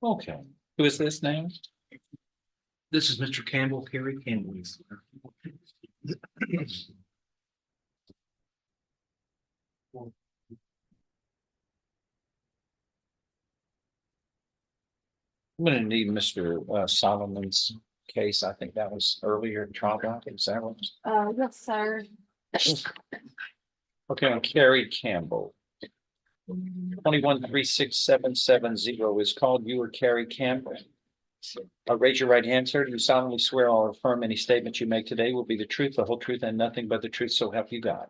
Okay, who is this now? This is Mr. Campbell, Kerry Campbell. I'm gonna need Mr. Solomon's case. I think that was earlier trauma. Is that what? Yes, sir. Okay, on Carrie Campbell. 21-36770 is called. You or Carrie Campbell. Raise your right hand, sir. Do you solemnly swear or affirm any statement you make today will be the truth, the whole truth, and nothing but the truth, so help you God?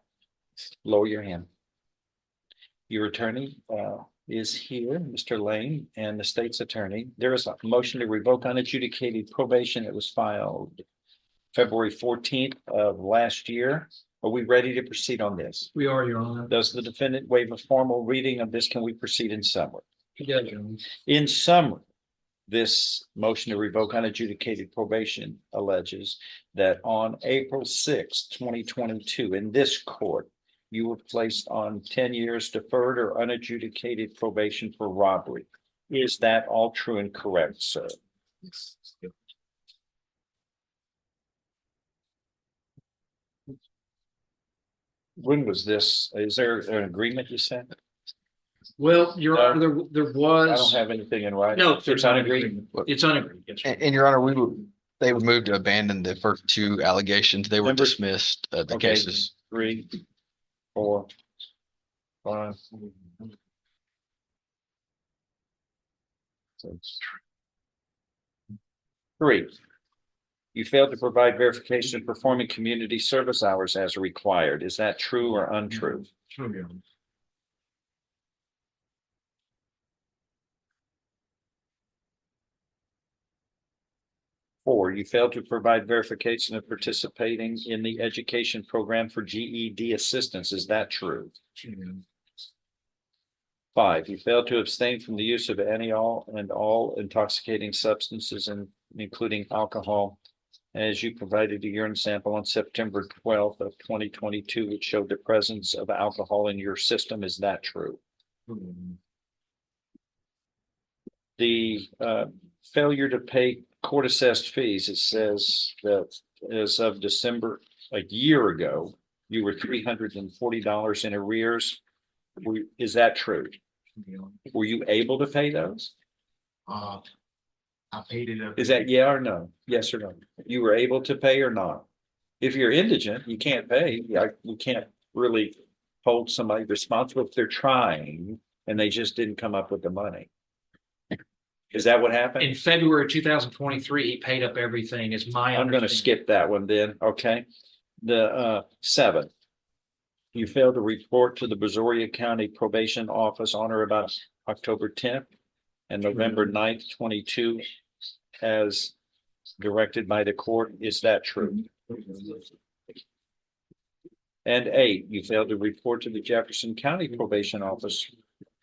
Lower your hand. Your attorney is here, Mr. Lane, and the state's attorney. There is a motion to revoke unadjudicated probation that was filed February 14th of last year. Are we ready to proceed on this? We are, Your Honor. Does the defendant waive a formal reading of this? Can we proceed in summary? He does, Your Honor. In summary, this motion to revoke unadjudicated probation alleges that on April 6th, 2022, in this court, you were placed on 10 years deferred or unadjudicated probation for robbery. Is that all true and correct, sir? When was this? Is there an agreement you said? Well, Your No. Honor, there I was. don't have anything in writing. No, There's not an agreement. It's unagreed. Yes, sir. And Your Honor, they were moved to abandon the first two allegations. They were Number- dismissed, the Okay. cases. 3, 4, 5. 3. You failed to provide verification of performing community service hours as required. Is that true or untrue? True, Your Honor. 4, you failed to provide verification of participating in the education program for GED assistance. Is that true? True, Your Honor. 5, you failed to abstain from the use of any all intoxicating substances, including alcohol, as you provided a urine sample on September 12th of 2022, which showed the presence of alcohol in your system. Is that true? True, Your Honor. The failure to pay court assessed fees, it says that as of December, a year ago, you were $340 in arrears. Is that true? True, Your Honor. Were you able to pay those? I paid it up. Is that yeah or no? Yes or no? You were able to pay or not? If you're indigent, you can't pay. We can't really hold somebody responsible if they're trying and they just didn't come up with the money. Is that what happened? In February 2023, he paid up everything is my. I'm gonna skip that one then, okay? The 7. You failed to report to the Brazoria County Probation Office on or about October 10th and November 9th, 22, as directed by the court. Is that true? And 8, you failed to report to the Jefferson County Probation Office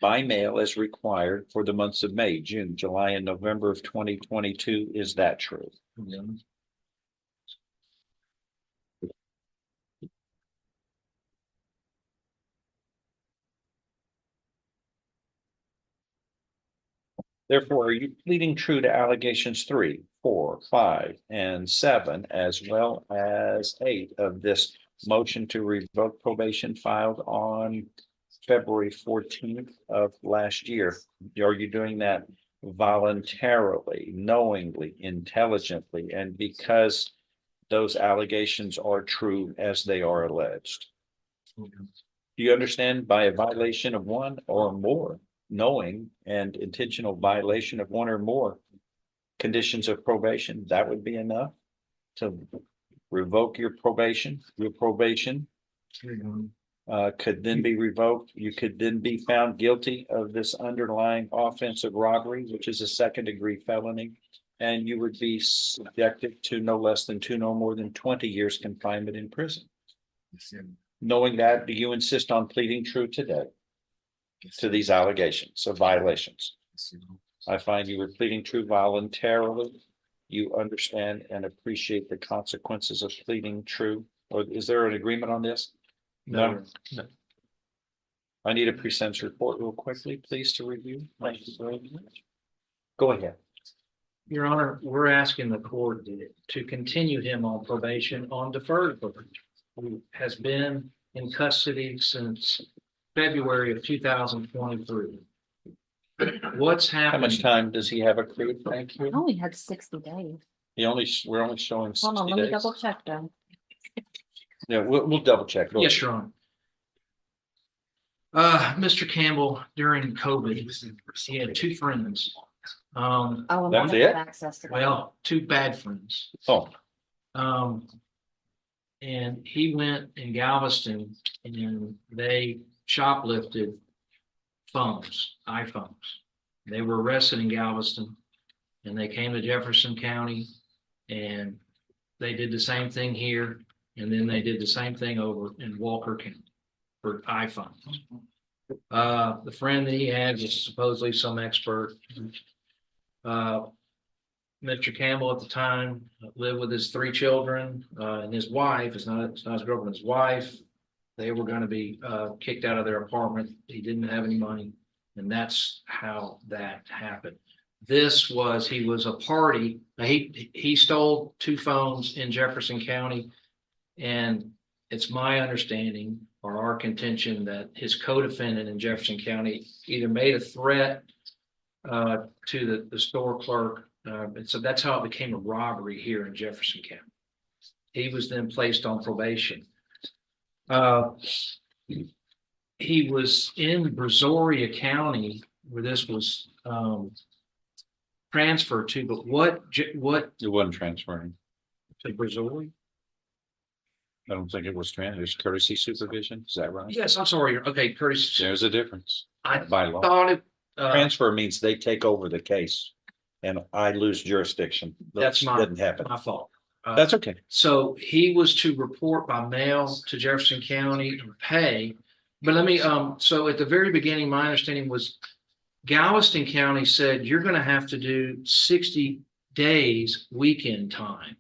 by mail as required for the months of May, June, July, and November of 2022. Is that true? Therefore, are you pleading true to allegations 3, 4, 5, and 7, as well as 8 of this motion to revoke probation filed on February 14th of last year? Are you doing that voluntarily, knowingly, intelligently, and because those allegations are true as they are alleged? Do you understand by a violation of one or more, knowing and intentional violation of one or more conditions of probation, that would be enough to revoke your probation? Your probation could then be revoked. You could then be found guilty of this underlying offense of robbery, which is a second-degree felony, and you would be subjected to no less than 2, no more than 20 years confinement in prison. Knowing that, do you insist on pleading true today to these allegations of violations? I find you were pleading true voluntarily. You understand and appreciate the consequences of pleading true. Or is there an agreement on this? No. I need a pre-sentence report real quickly, please, to review. Thank you very much. Go ahead. Your Honor, we're asking the court to continue him on probation on deferred probation. He has been in custody since February of 2023. What's How happened? much time does he have accrued? Thank I you. only had 60 days. We're only showing Hold on, 60 let me days. double check though. Yeah, we'll double check. Go Yes, ahead. Your Honor. Mr. Campbell, during COVID, he had two friends. Oh, and That's I it? have access to that. Well, two bad friends. Oh, And he went in Galveston and they shoplifted phones, iPhones. They were arrested in Galveston and they came to Jefferson County and they did the same thing here. And then they did the same thing over in Walker County for iPhones. The friend that he had was supposedly some expert. Mr. Campbell at the time lived with his three children, and his wife, it's not his girlfriend, his wife. They were gonna be, kicked out of their apartment. He didn't have any money, and that's how that happened. He was a party. He stole two phones in Jefferson County. And it's my understanding or our contention that his co-defendant in Jefferson County either made a threat to the store clerk. And so that's how it became a robbery here in Jefferson County. He was then placed on probation. He was in Brazoria County where this was transferred to, but what it wasn't transferring. to Brazoria? I don't think it was transferred. It was courtesy supervision. Is that right? Yes, I'm sorry. Okay, Curtis. There's a difference I by law. thought it. Transfer means they take over the case and I lose jurisdiction. That's Didn't happen. my fault. That's okay. So he was to report by mail to Jefferson County and pay. But let me, so at the very beginning, my understanding was Galveston County said, you're gonna have to do 60 days weekend time.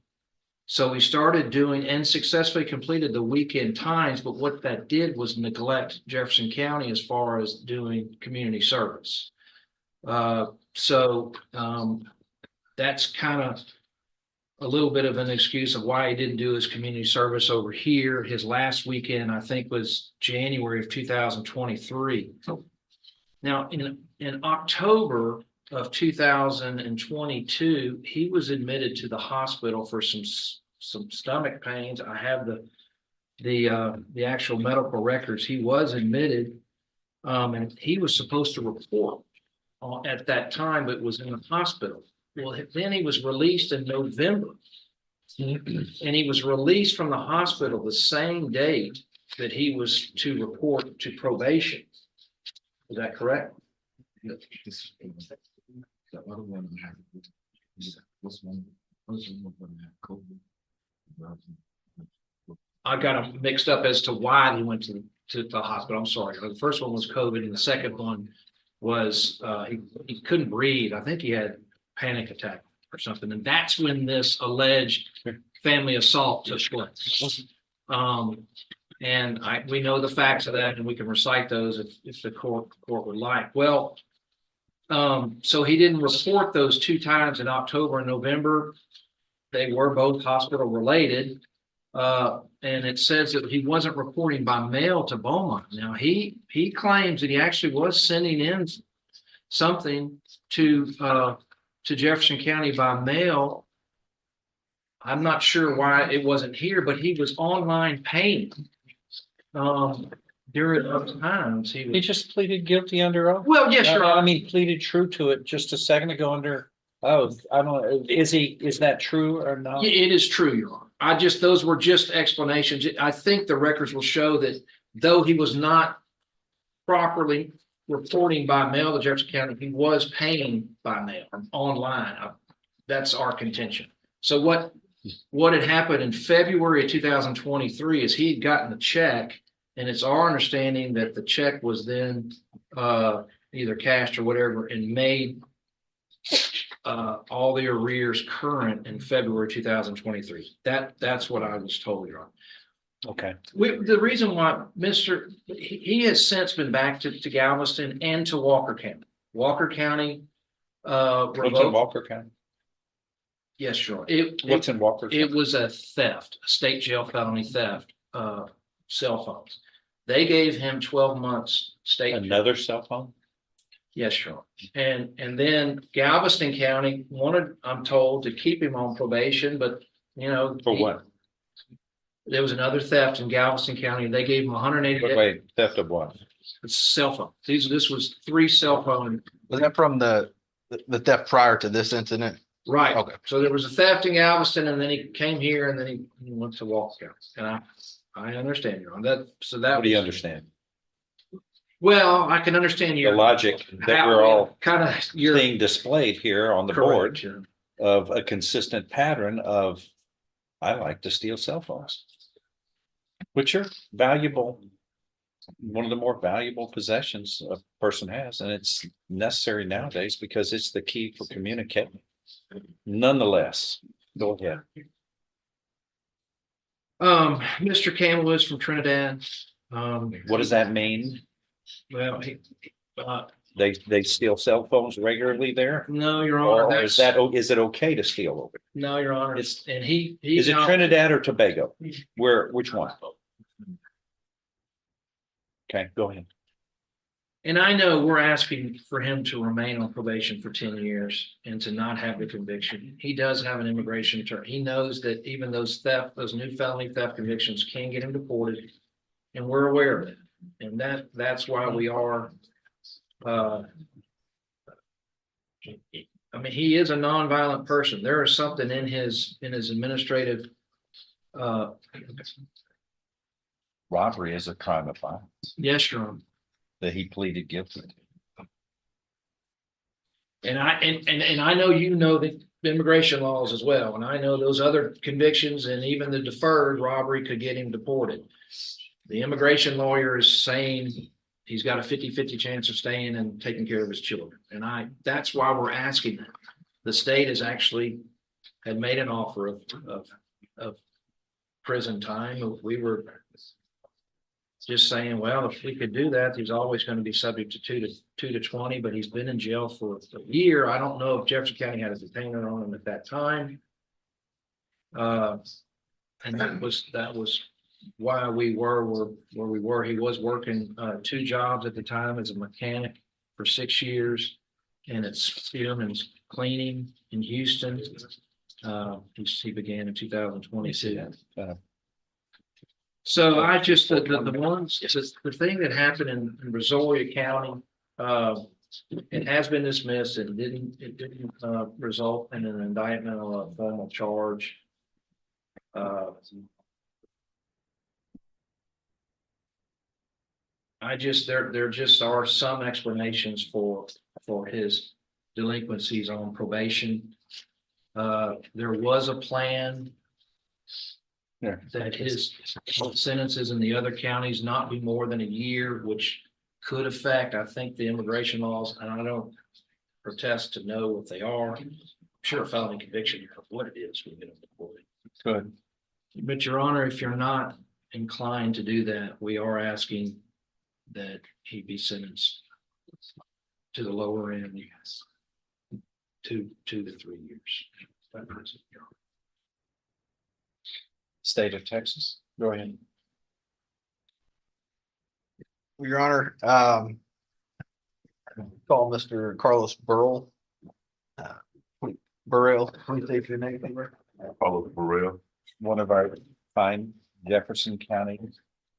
So we started doing and successfully completed the weekend times, but what that did was neglect Jefferson County as far as doing community service. That's kind of a little bit of an excuse of why he didn't do his community service over here. His last weekend, I think, was January of 2023. Now, in October of 2022, he was admitted to the hospital for some stomach pains. I have the actual medical records. He was admitted, and he was supposed to report at that time, but was in the hospital. Well, then he was released in November, and he was released from the hospital the same date that he was to report to probation. Is that correct? The other one had this one had COVID. I got him mixed up as to why he went to the hospital. I'm sorry. The first one was COVID, and the second one was he couldn't breathe. I think he had panic attack or something, and that's when this alleged family assault took place. And we know the facts of that, and we can recite those if the court would like. Well, so he didn't report those two times in October and November. They were both hospital related. And it says that he wasn't reporting by mail to Beaumont. Now he claims that he actually was sending in something to Jefferson County by mail. I'm not sure why it wasn't here, but he was online paying during those times. He just pleaded guilty under oath. Well, yes, Your Honor. I mean, pleaded true to it just a second ago under oath. I don't know. Is that true or not? It is true, Your Honor. Those were just explanations. I think the records will show that though he was not properly reporting by mail to Jefferson County, he was paying by mail online. That's our contention. So what had happened in February of 2023 is he had gotten a check, and it's our understanding that the check was then either cashed or whatever and made all the arrears current in February 2023. That's what I was told, Your Honor. Okay. The reason why he has since been back to Galveston and to Walker County. Walker County What's in Revoked, Walker County? yes, sure. What's in Walker? It was a theft, a state jail felony theft, cell phones. They gave him 12 months state. jail. Another cell phone? Yes, sure. And then Galveston County wanted, I'm told, to keep him on probation, but you know. For what? There was another theft in Galveston County and they gave him 180 days. Wait, theft of what? Cell phone. This was 3 cell phone. Was that from the theft prior to this incident? Right. Okay. So there was a theft in Galveston and then he came here and then he went to Walker County. And I understand you on that. So that. What do you understand? Well, I can understand The your logic that we're all kind of your. seeing displayed here on the board of a consistent pattern of, I like to steal cell phones. Which are valuable, one of the more valuable possessions a person has, and it's necessary nowadays because it's the key for communicating. Nonetheless, go ahead. Mr. Campbell is from Trinidad. What does that mean? Well, They steal cell phones regularly there? no, Your Honor, Or is it okay to steal over? no, Your Honor. It's- And he. Is it Trinidad or Tobago? Which one? Okay, go ahead. And I know we're asking for him to remain on probation for 10 years and to not have the conviction. He does have an immigration attorney. He knows that even those new felony theft convictions can get him deported. And we're aware of it. And that's why we are, I mean, he is a nonviolent person. There is something in his administrative, Robbery is a crime of violence yes, Your Honor. that he pleaded guilty to. And I know you know the immigration laws as well, and I know those other convictions and even the deferred robbery could get him deported. The immigration lawyer is saying he's got a 50-50 chance of staying and taking care of his children. And that's why we're asking that. The state has actually had made an offer of prison time. We were just saying, well, if we could do that, he's always going to be subject to 2 to 20, but he's been in jail for a year. I don't know if Jefferson County had a detainer on him at that time. And that was why we were where we were. He was working 2 jobs at the time as a mechanic for 6 years, and it's Steelman's Cleaning in Houston. He began in 2022. So I just, the thing that happened in Brazoria County, it has been dismissed and it didn't result in an indictment or a formal charge. There just are some explanations for his delinquencies on probation. There was a plan Yeah. that his sentences in the other counties not be more than a year, which could affect, I think, the immigration laws, and I don't protest to know what they are. I'm sure a felony conviction, what it is, we get them deported. Good. But Your Honor, if you're not inclined to do that, we are asking that he be sentenced to the lower end, 2 to 3 years. By prison, Your Honor. State of Texas, go ahead. Your Honor, call Mr. Carlos Burrell. Burrell, please state your name. Carlos Burrell. One of our fine Jefferson County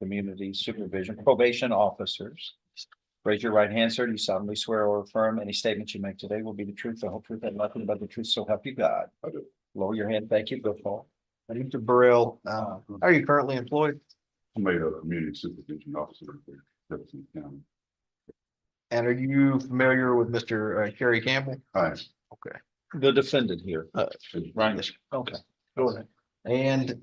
Community Supervision Probation Officers. Raise your right hand, sir. Do you solemnly swear or affirm any statements you make today will be the truth, the whole truth, and nothing but the truth, so help you God? I do. Lower your hand. Thank you. Go forward. Mr. Burrell, are you currently employed? I made a community supervision officer for Jefferson County. And are you familiar with Mr. Kerry Campbell? Hi. Okay. The defendant here. Right. Yes. Okay. Go ahead. And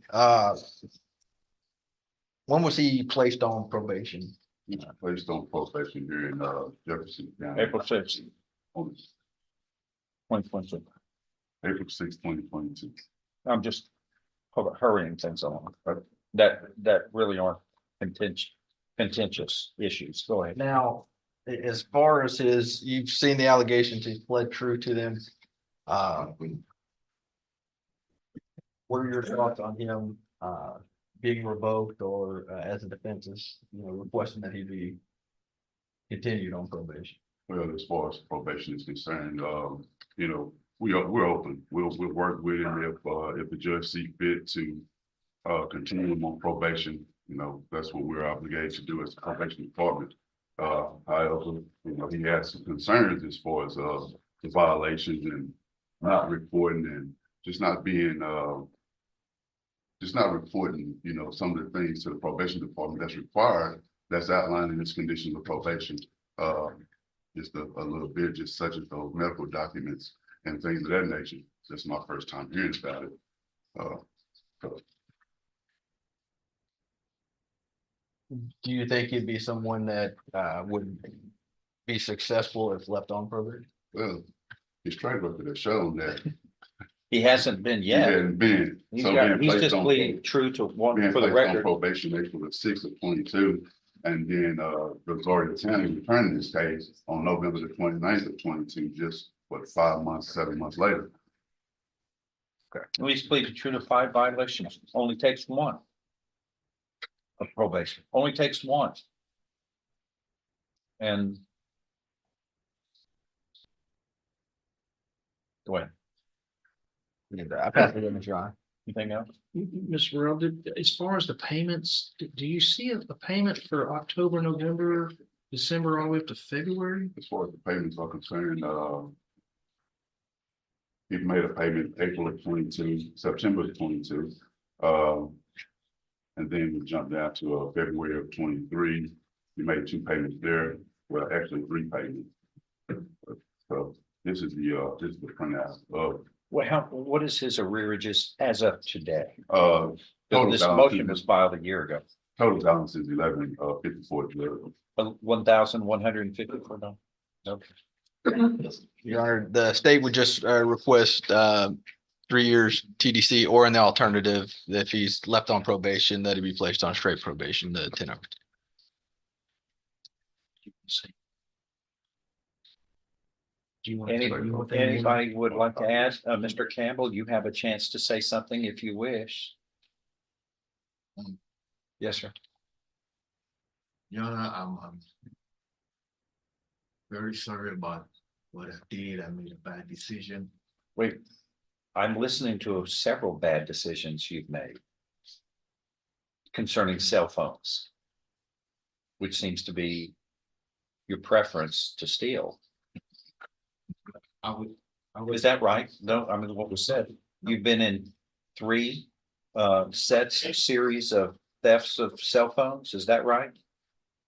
when was he placed on probation? He's placed on probation here in Jefferson County. April 6th, On 2022. April 6, 2022. I'm just hurrying things along, but that really aren't contentious issues. Go ahead. Now, as far as you've seen the allegations, he's pled true to them. What are your thoughts on him, being revoked or, as a defense is, requesting that he be continued on probation? Well, as far as probation is concerned, we're open. We'll work with him if the judge see fit to continue him on probation. That's what we're obligated to do as the probation department. However, he has some concerns as far as the violations and not reporting and just not reporting, some of the things to the probation department that's required, that's outlined in this conditions of probation. Just a little bit, just such as those medical documents and things of that nature. This is my first time hearing about it. Do you think he'd be someone that, would be successful if left on probation? Well, his track record has shown that He hasn't been he yet. hadn't been. He's So got, being he's placed just on- pleading true to one being for the placed on record. probation April the 6th of 22, and then Missouri County returned this case on November the 29th of 22, just 7 months later. Well, he's pleaded true to 5 violations. Only takes one. Of probation. Only takes one. And. Go ahead. I pass it to Mr. Ryan. Anything else? Ms. Burrell, as far as the payments, do you see a payment for October, November, December, all the way up to February? As far as the payments are concerned, he made a payment April of 22, September of 22. And then we jumped down to February of 23. He made 2 payments there. Well, actually 3 payments. So this is the printout of What is his arrearages as of today? total This balance. motion was filed a year ago. Total balance is 1154. 1,154 dollars. Okay. Your Honor, the state would just, request, 3 years TDC, or in the alternative, if he's left on probation, that he be placed on straight probation, the 10 over. Do you want to? Anybody would like to ask, Mr. Campbell, you have a chance to say something if you wish. Yes, sir. Your Honor, I'm very sorry about what I did. I made a bad decision. Wait, I'm listening to several bad decisions you've made concerning cell phones, which seems to be your preference to steal. I would. Is that right? No, I mean, what was said, you've been in 3 series of thefts of cell phones, is that right?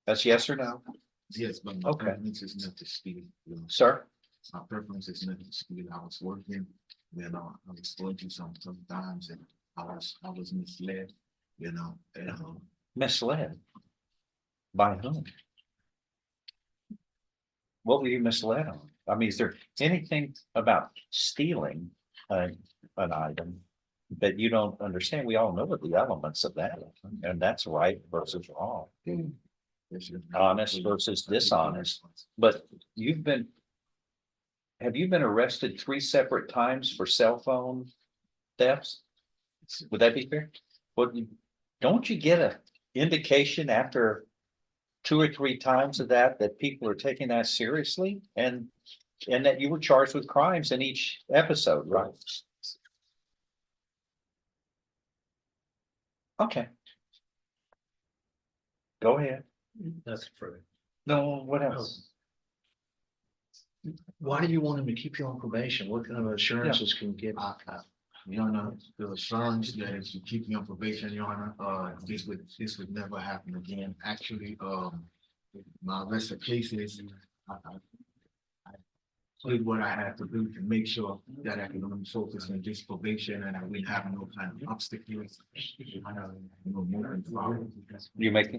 That's yes or no? Yes, but my Okay. preference is not to steal. Sir? My preference is not to steal. I was working, I was going through some tough times and I was misled, and Misled? By whom? What were you misled on? I mean, is there anything about stealing an item that you don't understand? We all know what the elements of that, and that's right versus wrong, honest versus dishonest. But have you been arrested 3 separate times for cell phone thefts? Would that be fair? But don't you get a indication after 2 or 3 times of that people are taking that seriously and that you were charged with crimes in each episode, right? Okay. Go ahead. That's true. No, what else? Why do you want him to keep you on probation? What kind of assurances can we get? Your Honor, the assurance that if you keep me on probation, Your Honor, this would never happen again. Actually, my rest of cases, I did what I had to do to make sure that I can only focus on this probation and I wouldn't have no kind of obstacles. Moving forward.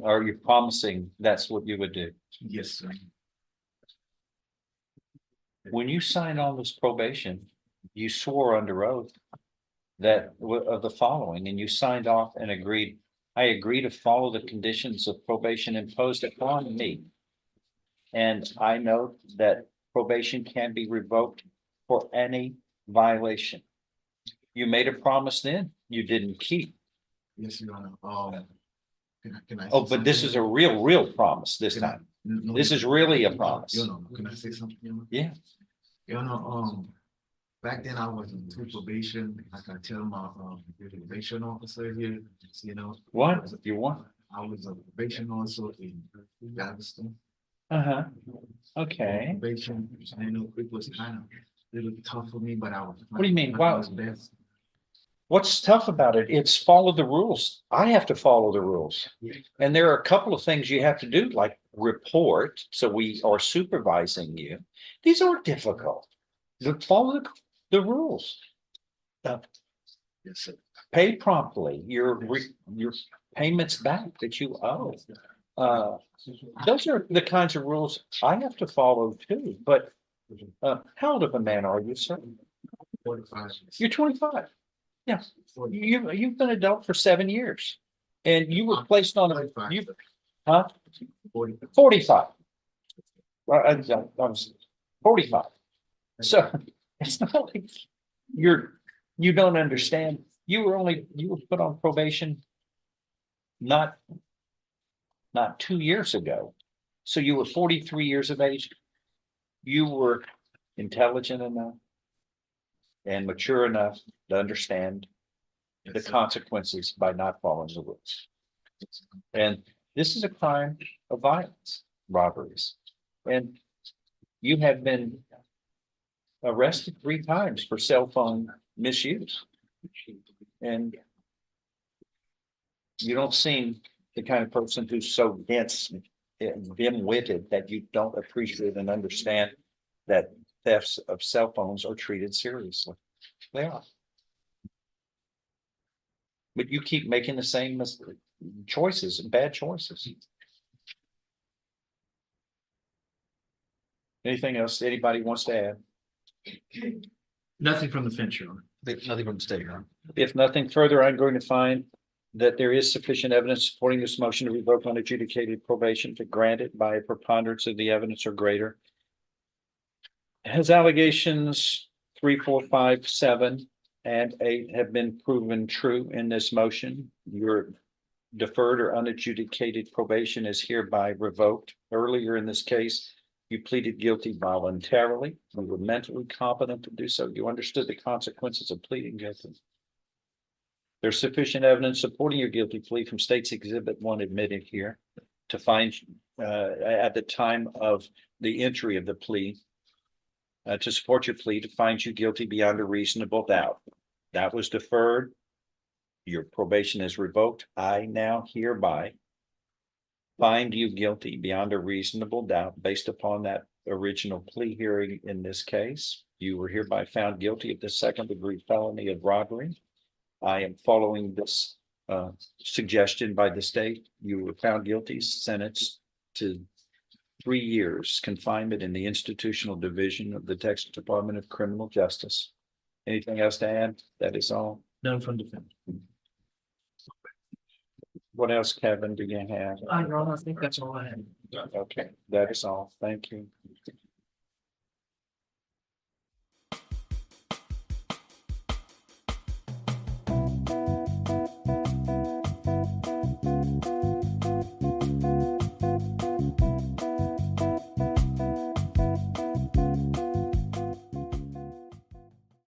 Are you promising that's what you would do? Yes, sir. When you signed on this probation, you swore under oath that of the following, and you signed off and agreed, I agree to follow the conditions of probation imposed upon me. And I know that probation can be revoked for any violation. You made a promise then, you didn't keep. Yes, Your Honor, can I? Oh, say but this is a something? real promise this Can I- time. no, This Your is Honor. really a promise. Your Honor, can I say something? Your Honor? Yeah. Your Honor, back then I was in probation, I can tell my, probation officer here, you know. What? You want? I was a probation officer in Galveston. Uh-huh. Okay. Probation, I know it was kind of a little tough for me, but I was. What do you mean? I Wow. was best. What's tough about it? It's follow the rules. I have to follow the rules. And there are a couple of things you have to do, like report, so we are supervising you. These aren't difficult. You follow the rules. Yes, sir. Pay promptly, your payments back that you owe. Those are the kinds of rules I have to follow too, but how old of a man are you, sir? 45. You're 25. Yeah, 40. you've been adult for 7 years. And you were placed on a, 45, you, sir. huh? 40. 45. Well, I was 45. So it's not like you don't understand. You were put on probation not 2 years ago. So you were 43 years of age. You were intelligent enough and mature enough to understand the Yes, sir. consequences by not following the rules. And this is a crime of violence, robberies. And you have been arrested 3 times for cell phone misuse. And you don't seem the kind of person who's so dense and dim-witted that you don't appreciate and understand that thefts of cell phones are treated seriously. They are. But you keep making the same choices, bad choices. Anything else anybody wants to add? Nothing from the fence, Your Honor. Nothing from the state, Your Honor. If nothing further, I'm going to find that there is sufficient evidence supporting this motion to revoke unadjudicated probation to grant it by a preponderance of the evidence or greater. Has allegations 3, 4, 5, 7, and 8 have been proven true in this motion? Your deferred or unadjudicated probation is hereby revoked. Earlier in this case, you pleaded guilty voluntarily. You were mentally competent to do so. You understood the consequences of pleading guilty. There's sufficient evidence supporting your guilty plea from State's Exhibit 1 admitted here to find at the time of the entry of the plea to support your plea to find you guilty beyond a reasonable doubt. That was deferred. Your probation is revoked. I now hereby find you guilty beyond a reasonable doubt based upon that original plea hearing in this case. You were hereby found guilty of the 2nd-degree felony of robbery. I am following this suggestion by the state. You were found guilty, sentenced to 3 years confinement in the institutional division of the Texas Department of Criminal Justice. Anything else to add? That is all. None from defense. What else, Kevin, do you have? Your Honor, I think that's all I have. Okay, that is all. Thank you.